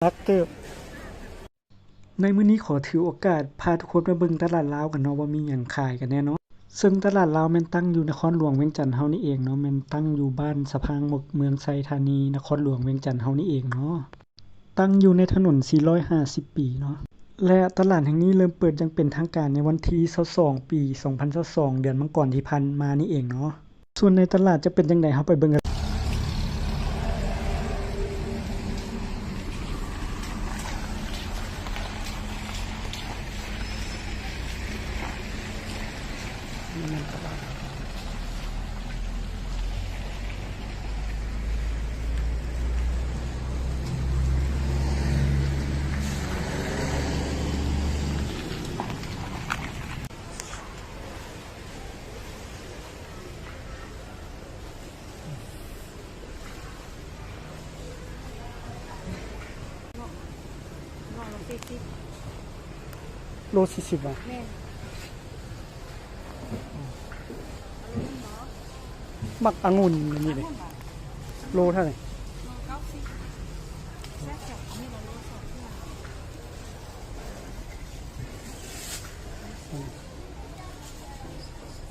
รักเติบในมื้อนี้ขอถือโอกาสพาทุกคนมาเบิ่งตลาดลาวกันเนาะว่ามีหยังขายกันแหน่เนาะซึ่งตลาดลาวแม่นตั้งอยู่นครหลวงเวียงจันทน์เฮานี่เองเนาะแม่นตั้งอยู่บ้านสะพางมกเมืองไชธานีนครหลวงเวียงจันทน์เฮานี่เองเนาะตั้งอยู่ในถนน450ปีเนาะและตลาดแห่งนี้เริ่มเปิดอย่างเป็นทางการในวันที่22ปี2022เดือนมังกรที่ผ่านมานี่เองเนาะส่วนในตลาดจะเป็นจังได๋เฮาไปเบิ่งกันน้องลง40โล40บาทแม่นมักองุ่นอันนี้เด้โลเท่าไหร่แซ่บจับนี่เราโล2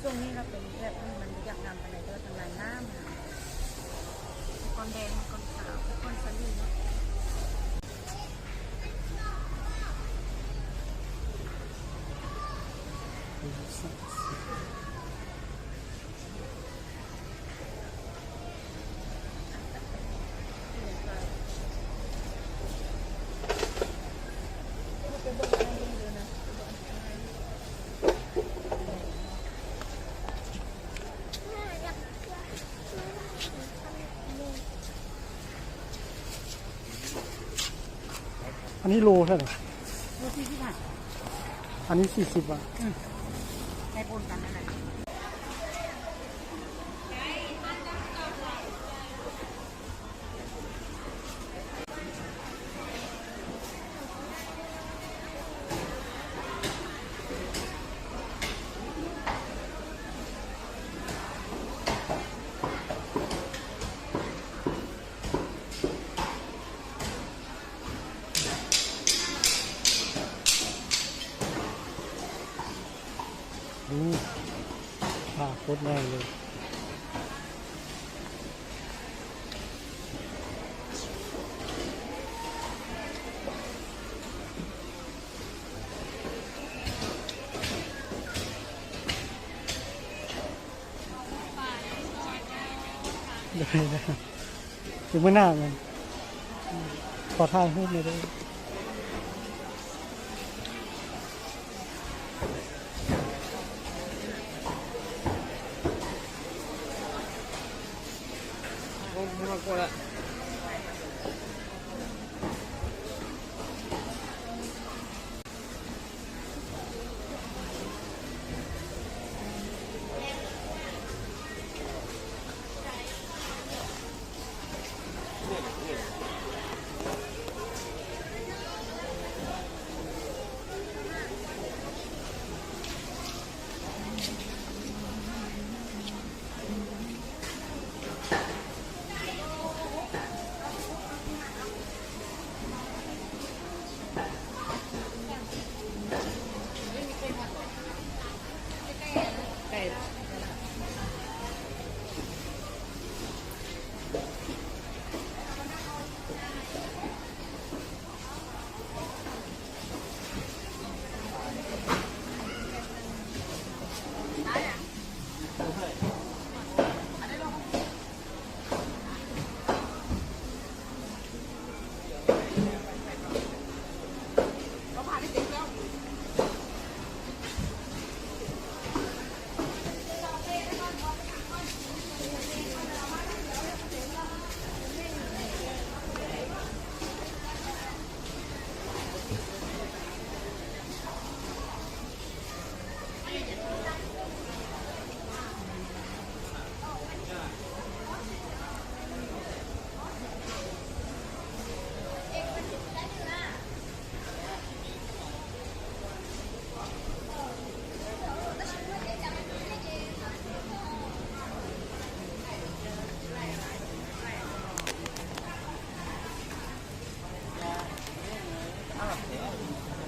ช่วงนี้เราเป็นแบบมันอยากนำไปไหนก็ทำลายน้ำก้อนแดงก้อนขาวก้อนสลีเนาะอันนี้โลเท่าไหร่โล40บาทอันนี้40บาทในปนกันนั่นแหละดูผ้าโคตรแรงเลยเดี๋ยวนะถึงไม่น่าเลยขอถ่ายรูปเลยได้ไม่มากลัวละ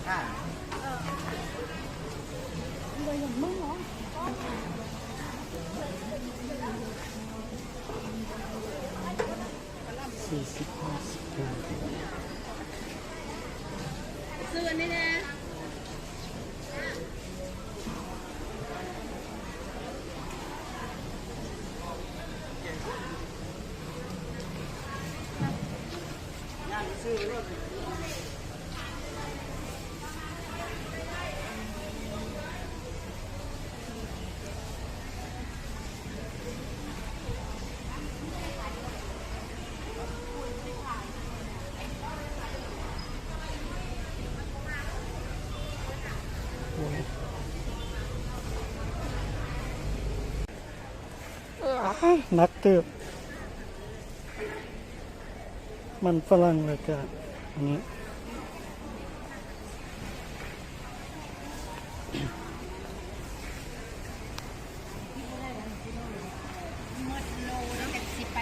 เลยอย่างมึงเหรอซื้ออันนี้นะนักเติบมันฝรั่งเลยกันอันนี้หมดโลแล้วแบบสิไป